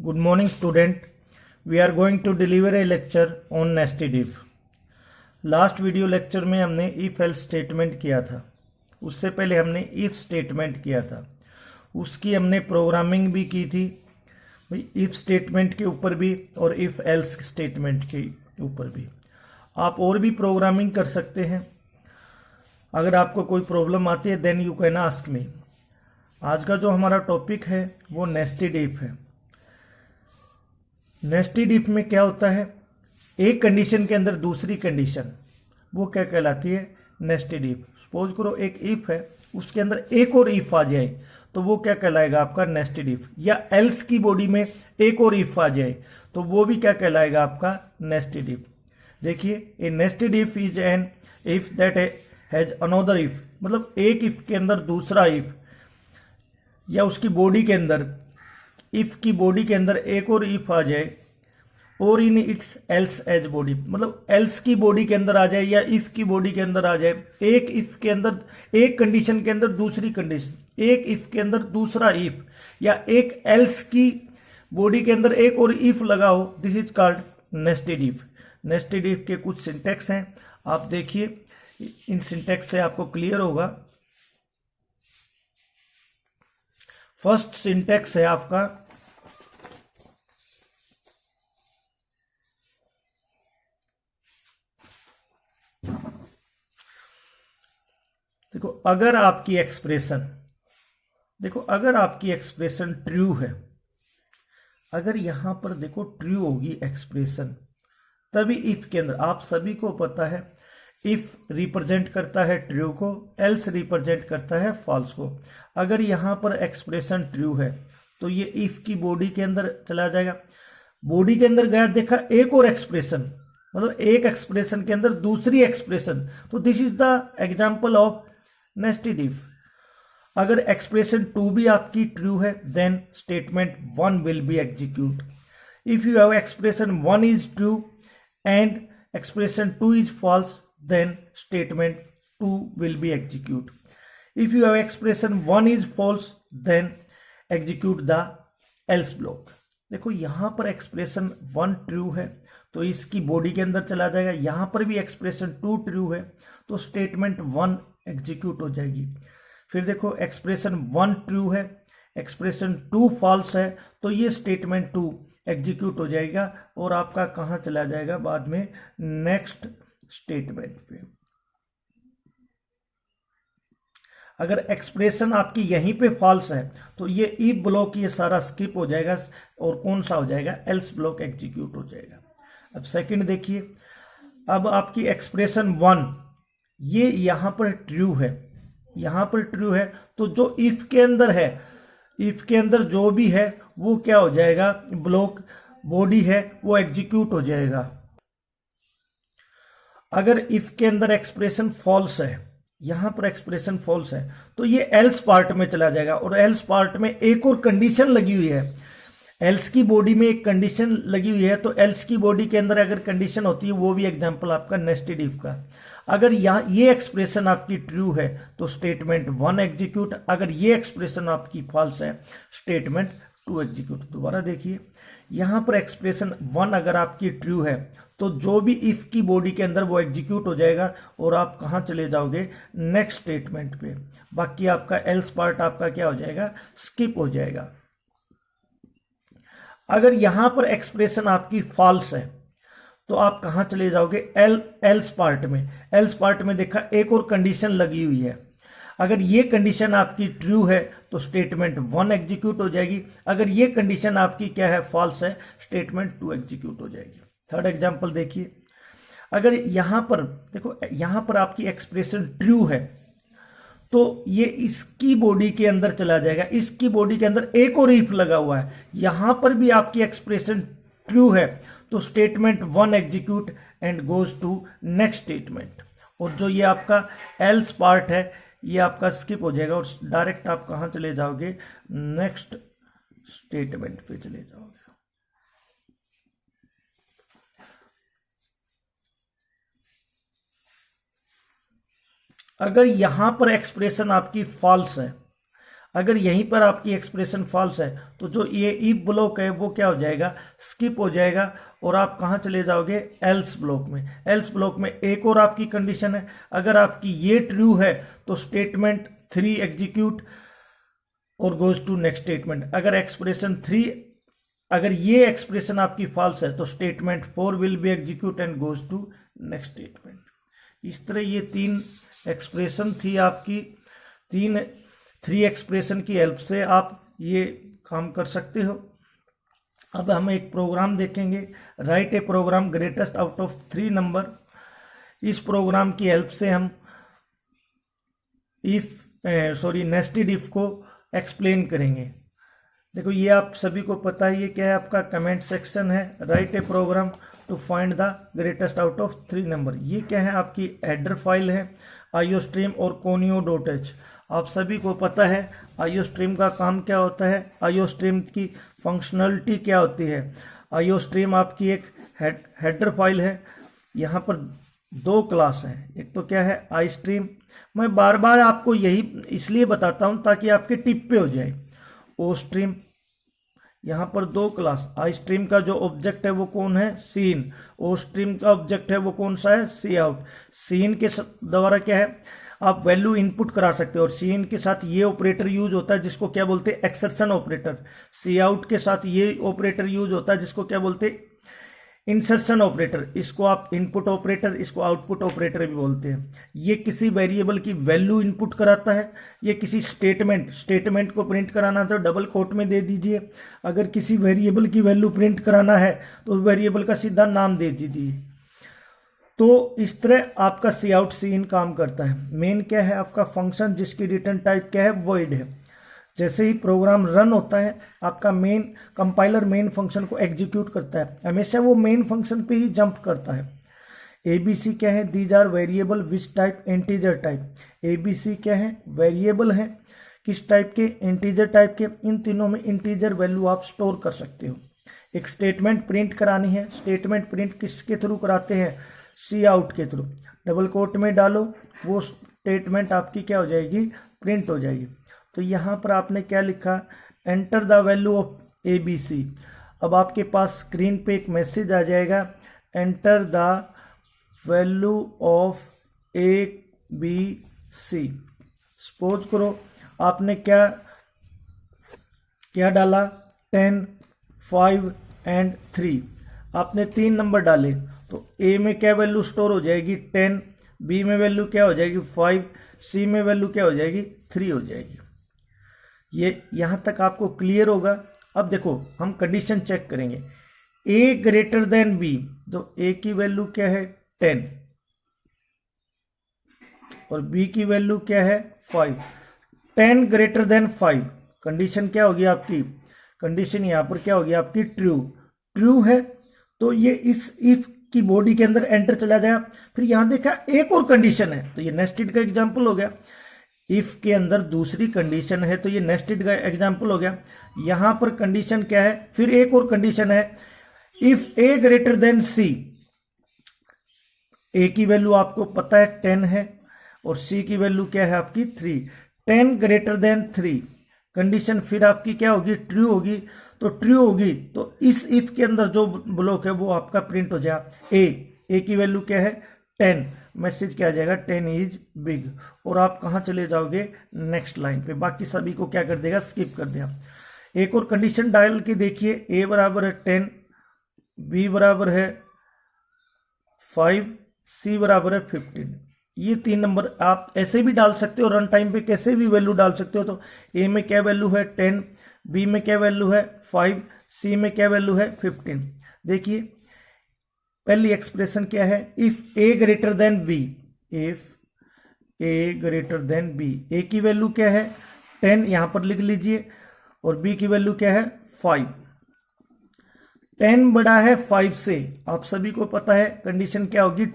Good morning, student. We are going to deliver a lecture on nested if. Last video lecture में हमने if else statement किया था। उससे पहले हमने इफ स्टेटमेंट किया था। उसकी हमने प्रोग्रामिंग भी की थी इफ स्टेटमेंट के ऊपर भी और इफ एल्स स्टेटमेंट के ऊपर भी। आप और भी प्रोग्रामिंग कर सकते हैं। अगर आपको कोई प्रॉब्लम आती है then you can ask me. आज का जो हमारा टॉपिक है वो नेस्टेड इफ है। नेस्टेड इफ में क्या होता है, एक कंडीशन के अंदर दूसरी कंडीशन, वो क्या कहलाती है, नेस्टेड इफ। सपोज करो एक इफ है, उसके अंदर एक और इफ आ जाए तो वो क्या कहलाएगा, आपका नेस्टेड इफ। या एल्स की बॉडी में एक और इफ आ जाए तो वो भी क्या कहलाएगा, आपका नेस्टेड इफ। देखिए, a nested if is an if that has another if, मतलब एक इफ के अंदर दूसरा इफ, या उसकी बॉडी के अंदर, इफ की बॉडी के अंदर एक और इफ आ जाए, और in its else as body, मतलब एल्स की बॉडी के अंदर आ जाए या इफ की बॉडी के अंदर आ जाए। एक इफ के अंदर, एक कंडीशन के अंदर दूसरी कंडीशन, एक इफ के अंदर दूसरा इफ, या एक एल्स की बॉडी के अंदर एक और इफ लगाओ, this is called nested if. Nested if के कुछ सिंटेक्स हैं, आप देखिए, इन सिंटेक्स से आपको क्लियर होगा। फर्स्ट सिंटेक्स है आपका, देखो अगर आपकी एक्सप्रेशन, देखो अगर आपकी एक्सप्रेशन ट्रू है, अगर यहां पर देखो ट्रू होगी एक्सप्रेशन, तभी इफ के अंदर, आप सभी को पता है इफ रिप्रेजेंट करता है ट्रू को, एल्स रिप्रेजेंट करता है फॉल्स को। अगर यहां पर एक्सप्रेशन ट्रू है तो ये इफ की बॉडी के अंदर चला जाएगा। बॉडी के अंदर गया, देखा एक और एक्सप्रेशन, मतलब एक एक्सप्रेशन के अंदर दूसरी एक्सप्रेशन, तो this is the example of nested if. अगर एक्सप्रेशन 2 भी आपकी ट्रू है then statement 1 will be execute. If you have expression 1 is true and expression 2 is false then statement 2 will be execute. If you have expression 1 is false then execute the else block. देखो यहां पर expression 1 true है तो इसकी body के अंदर चला जाएगा, यहां पर भी एक्सप्रेशन 2 ट्रू है तो स्टेटमेंट 1 एग्जीक्यूट हो जाएगी। फिर देखो एक्सप्रेशन 1 ट्रू है, एक्सप्रेशन 2 फॉल्स है, तो ये स्टेटमेंट 2 एग्जीक्यूट हो जाएगा और आपका कहां चला जाएगा बाद में, नेक्स्ट स्टेटमेंट पे। अगर एक्सप्रेशन आपकी यहीं पे फॉल्स है तो ये इफ ब्लॉक ये सारा स्किप हो जाएगा और कौन सा हो जाएगा, एल्स ब्लॉक एग्जीक्यूट हो जाएगा। अब सेकंड देखिए, अब आपकी एक्सप्रेशन 1 ये यहां पर ट्रू है, यहां पर ट्रू है तो जो इफ के अंदर है, इफ के अंदर जो भी है वो क्या हो जाएगा, ब्लॉक बॉडी है वो एग्जीक्यूट हो जाएगा। अगर इफ के अंदर एक्सप्रेशन फॉल्स है, यहां पर एक्सप्रेशन फॉल्स है तो ये एल्स पार्ट में चला जाएगा, और एल्स पार्ट में एक और कंडीशन लगी हुई है, एल्स की बॉडी में एक कंडीशन लगी हुई है, तो एल्स की बॉडी के अंदर अगर कंडीशन होती है वो भी एग्जांपल आपका नेस्टेड इफ का। अगर ये एक्सप्रेशन आपकी ट्रू है तो स्टेटमेंट 1 एग्जीक्यूट, अगर ये एक्सप्रेशन आपकी फॉल्स है स्टेटमेंट 2 एग्जीक्यूट। दोबारा देखिए, यहां पर एक्सप्रेशन 1 अगर आपकी ट्रू है तो जो भी इफ की बॉडी के अंदर वो एग्जीक्यूट हो जाएगा और आप कहां चले जाओगे, नेक्स्ट स्टेटमेंट पे। बाकी आपका एल्स पार्ट आपका क्या हो जाएगा, स्किप हो जाएगा। अगर यहां पर एक्सप्रेशन आपकी फॉल्स है तो आप कहां चले जाओगे, एल्स पार्ट में। एल्स पार्ट में देखा एक और कंडीशन लगी हुई है, अगर ये कंडीशन आपकी ट्रू है तो स्टेटमेंट 1 एग्जीक्यूट हो जाएगी, अगर ये कंडीशन आपकी क्या है, फॉल्स है, स्टेटमेंट 2 एग्जीक्यूट हो जाएगी। थर्ड एग्जांपल देखिए, अगर यहां पर देखो, यहां पर आपकी एक्सप्रेशन ट्रू है तो ये इसकी बॉडी के अंदर चला जाएगा, इसकी बॉडी के अंदर एक और इफ लगा हुआ है, यहां पर भी आपकी एक्सप्रेशन ट्रू है तो statement 1 execute and goes to next statement. और जो ये आपका एल्स पार्ट है ये आपका स्किप हो जाएगा और डायरेक्ट आप कहां चले जाओगे, नेक्स्ट स्टेटमेंट पे चले जाओगे। अगर यहां पर एक्सप्रेशन आपकी फॉल्स है, अगर यहीं पर आपकी एक्सप्रेशन फॉल्स है तो जो ये इफ ब्लॉक है वो क्या हो जाएगा, स्किप हो जाएगा और आप कहाँ चले जाओगे, एल्स ब्लॉक में। एल्स ब्लॉक में एक और आपकी कंडीशन है, अगर आपकी ये ट्रू है तो स्टेटमेंट 3 एग्जीक्यूट और गोज टू नेक्स्ट स्टेटमेंट। अगर एक्सप्रेशन 3, अगर ये एक्सप्रेशन आपकी फॉल्स है तो statement 4 will be execute and goes to next statement. इस तरह ये 3 एक्सप्रेशन थी आपकी, 3 एक्सप्रेशन की हेल्प से आप ये काम कर सकते हो। अब हम एक प्रोग्राम देखेंगे, write a program greatest out of 3 number. इस प्रोग्राम की हेल्प से हम नेस्टेड इफ को एक्सप्लेन करेंगे। देखो ये आप सभी को पता है, ये क्या है, आपका कमेंट सेक्शन है। Write a program to find the greatest out of 3 number. ये क्या है, आपकी हेडर फाइल है iostream और conio.h। आप सभी को पता है iostream का काम क्या होता है, iostream की फंक्शनलिटी क्या होती है। iostream आपकी एक हेडर फाइल है। यहाँ पर 2 क्लास हैं, एक तो क्या है iStream। मैं बार बार आपको यही इसलिए बताता हूँ ताकि आपके टिप पे हो जाए। oStream, यहाँ पर 2 क्लास, iStream का जो ऑब्जेक्ट है वो कौन है, सीन। oStream का ऑब्जेक्ट है वो कौन सा है, सी आउट। सीन के द्वारा क्या है, आप वैल्यू इनपुट करा सकते हो और सीन के साथ ये ऑपरेटर यूज होता है जिसको क्या बोलते हैं, एक्सर्शन ऑपरेटर। सी आउट के साथ ये ऑपरेटर यूज होता है जिसको क्या बोलते हैं, इंसर्शन ऑपरेटर। इसको आप इनपुट ऑपरेटर, इसको आउटपुट ऑपरेटर भी बोलते हैं। ये किसी वेरिएबल की वैल्यू इनपुट कराता है। ये किसी स्टेटमेंट को प्रिंट कराना तो डबल कोट में दे दीजिए। अगर किसी वेरिएबल की वैल्यू प्रिंट कराना है तो वेरिएबल का सीधा नाम दे दीजिए। तो इस तरह आपका सी आउट सी इन काम करता है। मेन क्या है, आपका फंक्शन जिसकी रिटर्न टाइप क्या है, वॉइड है। जैसे ही प्रोग्राम रन होता है आपका मेन कंपाइलर मेन फंक्शन को एग्जीक्यूट करता है, हमेशा वो मेन फंक्शन पे ही जंप करता है। एबीसी क्या है, these are variable which type, integer type. ABC क्या है, वेरिएबल है, किस टाइप के, इंटीजर टाइप के। इन तीनों में इंटीजर वैल्यू आप स्टोर कर सकते हो। एक स्टेटमेंट प्रिंट करानी है, स्टेटमेंट प्रिंट किसके थ्रू कराते हैं, सी आउट के थ्रू। डबल कोट में डालो, वो स्टेटमेंट आपकी क्या हो जाएगी, प्रिंट हो जाएगी। तो यहाँ पर आपने क्या लिखा, enter the value of A B C. अब आपके पास स्क्रीन पे एक मैसेज आ जाएगा, enter the value of A B C. Suppose करो आपने क्या डाला, 10, 5 एंड 3। आपने 3 नंबर डाले तो ए में क्या वैल्यू स्टोर हो जाएगी, 10, बी में वैल्यू क्या हो जाएगी, 5, सी में वैल्यू क्या हो जाएगी, 3 हो जाएगी। ये यहां तक आपको क्लियर होगा। अब देखो हम कंडीशन चेक करेंगे, ए ग्रेटर देन बी। तो ए की वैल्यू क्या है, 10 और बी की वैल्यू क्या है, 5। 10 ग्रेटर देन 5, कंडीशन क्या होगी आपकी, कंडीशन यहां पर क्या होगी आपकी, ट्रू है। तो ये इस इफ की बॉडी के अंदर एंटर चला जाएगा। फिर यहां देखा एक और कंडीशन है, तो ये नेस्टेड का एग्जांपल हो गया। इफ के अंदर दूसरी कंडीशन है तो ये नेस्टेड का एग्जांपल हो गया। यहां पर कंडीशन क्या है, फिर एक और कंडीशन है, इफ ए ग्रेटर देन सी। ए की वैल्यू आपको पता है 10 है और सी की वैल्यू क्या है आपकी 3। 10 ग्रेटर देन 3 कंडीशन फिर आपकी क्या होगी, ट्रू होगी। तो ट्रू होगी तो इस इफ के अंदर जो ब्लॉक है वो आपका प्रिंट हो जाएगा। ए की वैल्यू क्या है, 10। मैसेज क्या आ जाएगा, 10 इज बिग। और आप कहां चले जाओगे, नेक्स्ट लाइन पे। बाकी सभी को क्या कर देगा, स्किप कर देगा। एक और कंडीशन डाल के देखिए, ए बराबर है 10, बी बराबर है 5, सी बराबर है 15। ये 3 नंबर आप ऐसे भी डाल सकते हो, रन टाइम पे कैसे भी वैल्यू डाल सकते हो। तो ए में क्या वैल्यू है 10, बी में क्या वैल्यू है 5, सी में क्या वैल्यू है 15। देखिए पहली एक्सप्रेशन क्या है, if A greater than B. If A greater than B, A की वैल्यू क्या है 10, यहां पर लिख लीजिए, और बी की वैल्यू क्या है 5। 10 बड़ा है 5 से, आप सभी को पता है कंडीशन क्या होगी,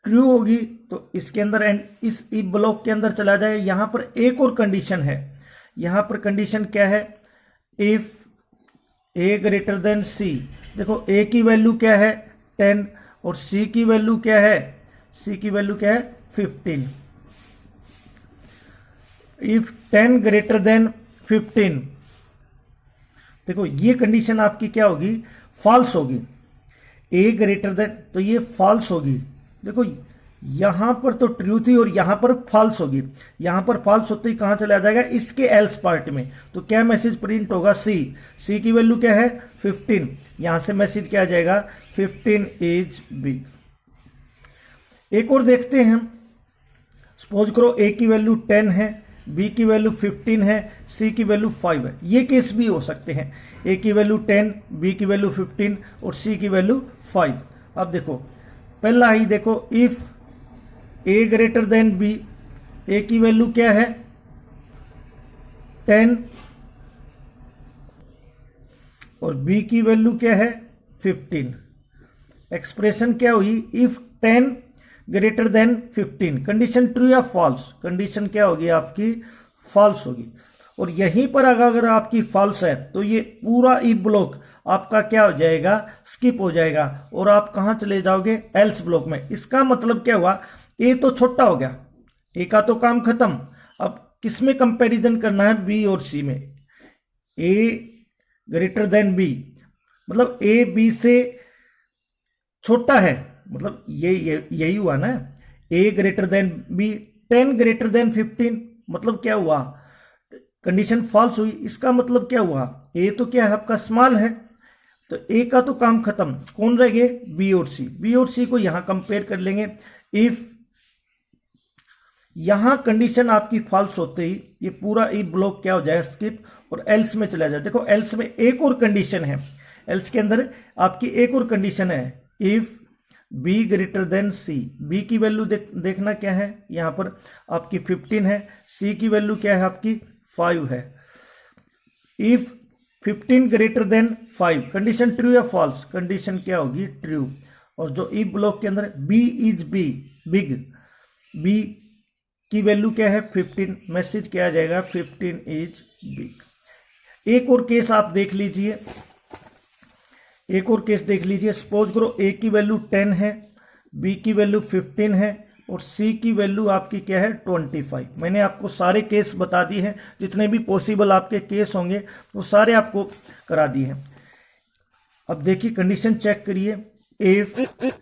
ट्रू होगी। तो इसके अंदर एंड इस इफ ब्लॉक के अंदर चला जाए। यहां पर एक और कंडीशन है, यहां पर कंडीशन क्या है, इफ ए ग्रेटर देन सी। देखो ए की वैल्यू क्या है 10 और सी की वैल्यू क्या है, 15। इफ 10 ग्रेटर देन 15, देखो ये कंडीशन आपकी क्या होगी, फॉल्स होगी। ए ग्रेटर देन, तो ये फॉल्स होगी। देखो यहां पर तो ट्रू थी और यहां पर फॉल्स होगी। यहां पर फॉल्स होते ही कहां चला जाएगा, इसके एल्स पार्ट में। तो क्या मैसेज प्रिंट होगा, सी की वैल्यू क्या है 15, यहां से मैसेज क्या आ जाएगा 15 इज बिग। एक और देखते हैं, सपोज करो ए की वैल्यू 10 है, बी की वैल्यू 15 है, सी की वैल्यू 5 है। ये केस भी हो सकते हैं, ए की वैल्यू 10, बी की वैल्यू 15 और सी की वैल्यू 5। अब देखो पहला ही देखो, if A greater than B, A की वैल्यू क्या है 10 और बी की वैल्यू क्या है 15। एक्सप्रेशन क्या हुई, if 10 greater than 15, condition true या फॉल्स, कंडीशन क्या होगी आपकी फॉल्स होगी। और यहीं पर अगर आपकी फॉल्स है तो ये पूरा ई ब्लॉक आपका क्या हो जाएगा, स्किप हो जाएगा और आप कहां चले जाओगे, एल्स ब्लॉक में। इसका मतलब क्या हुआ, ए तो छोटा हो गया, ए का तो काम खत्म। अब किसमें कंपैरिजन करना है, बी और सी में। ए ग्रेटर देन बी मतलब ए बी से छोटा है, मतलब ये यही हुआ ना। A greater than B, 10 greater than 15 मतलब क्या हुआ, कंडीशन फॉल्स हुई। इसका मतलब क्या हुआ, ए तो क्या है आपका स्मॉल है, तो ए का तो काम खत्म। कौन रह गए, बी और सी। बी और सी को यहां कंपेयर कर लेंगे। इफ यहां कंडीशन आपकी फॉल्स होते ही ये पूरा ई ब्लॉक क्या हो जाएगा, स्किप और एल्स में चला जाए। देखो एल्स में एक और कंडीशन है, एल्स के अंदर आपकी एक और कंडीशन है, if B greater than C. B की वैल्यू देखना क्या है, यहां पर आपकी 15 है, सी की वैल्यू क्या है आपकी 5 है। If 15 greater than 5, condition true या फॉल्स, कंडीशन क्या होगी ट्रू। और जो ई ब्लॉक के अंदर बी इज बिग, बी की वैल्यू क्या है 15, मैसेज क्या आ जाएगा 15 इज बिग। एक और केस आप देख लीजिए, एक और केस देख लीजिए। सपोज करो ए की वैल्यू 10 है, बी की वैल्यू 15 है और सी की वैल्यू आपकी क्या है 25। मैंने आपको सारे केस बता दिए हैं, जितने भी पॉसिबल आपके केस होंगे वो सारे आपको करा दिए हैं। अब देखिए कंडीशन चेक करिए, if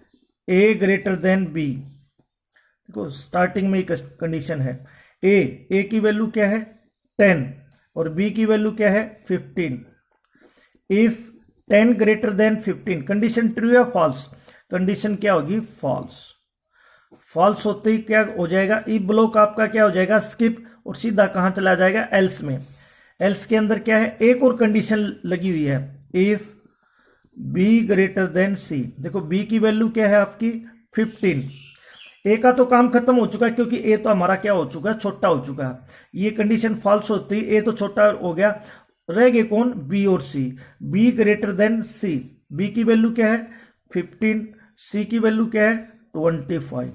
A greater than B, देखो स्टार्टिंग में कंडीशन है, ए की वैल्यू क्या है 10 और बी की वैल्यू क्या है 15। If 10 greater than 15, condition true या फॉल्स, कंडीशन क्या होगी फॉल्स। फॉल्स होते ही क्या हो जाएगा, ई ब्लॉक आपका क्या हो जाएगा स्किप और सीधा कहां चला जाएगा, एल्स में। एल्स के अंदर क्या है, एक और कंडीशन लगी हुई है, इफ बी ग्रेटर देन सी। देखो बी की वैल्यू क्या है आपकी 15, ए का तो काम खत्म हो चुका है क्योंकि ए तो हमारा क्या हो चुका है, छोटा हो चुका है। ये कंडीशन फॉल्स होती है, ए तो छोटा हो गया, रह गए कौन, बी और सी। B greater than C, B की वैल्यू क्या है 15, सी की वैल्यू क्या है 25।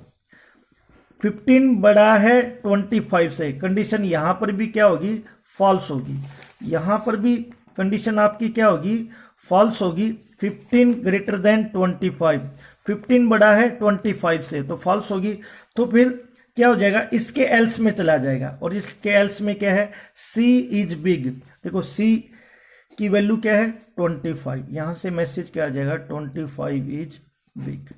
15 बड़ा है 25 से, कंडीशन यहां पर भी क्या होगी फॉल्स होगी। यहां पर भी कंडीशन आपकी क्या होगी फॉल्स होगी। 15 ग्रेटर देन 25, 15 बड़ा है 25 से तो फॉल्स होगी। तो फिर क्या हो जाएगा, इसके एल्स में चला जाएगा और इसके एल्स में क्या है, सी इज बिग। देखो सी की वैल्यू क्या है 25, यहां से मैसेज क्या आ जाएगा 25 इज बिग।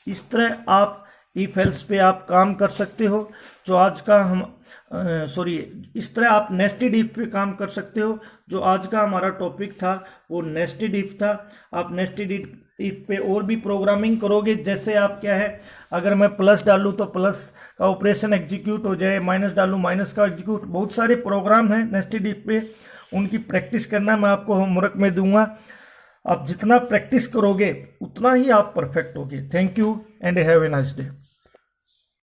इस तरह आप इफ एल्स पे आप काम कर सकते हो। जो आज का हम इस तरह आप नेस्टेड इफ पे काम कर सकते हो। जो आज का हमारा टॉपिक था वो नेस्टेड इफ था। आप नेस्टेड इफ पे और भी प्रोग्रामिंग करोगे, जैसे आप क्या है, अगर मैं प्लस डालूं तो प्लस का ऑपरेशन एग्जीक्यूट हो जाए, माइनस डालूं माइनस का एग्जीक्यूट। बहुत सारे प्रोग्राम हैं नेस्टेड इफ पे, उनकी प्रैक्टिस करना मैं आपको होमवर्क में दूंगा। आप जितना प्रैक्टिस करोगे उतना ही आप परफेक्ट होगे। Thank you and have a nice day.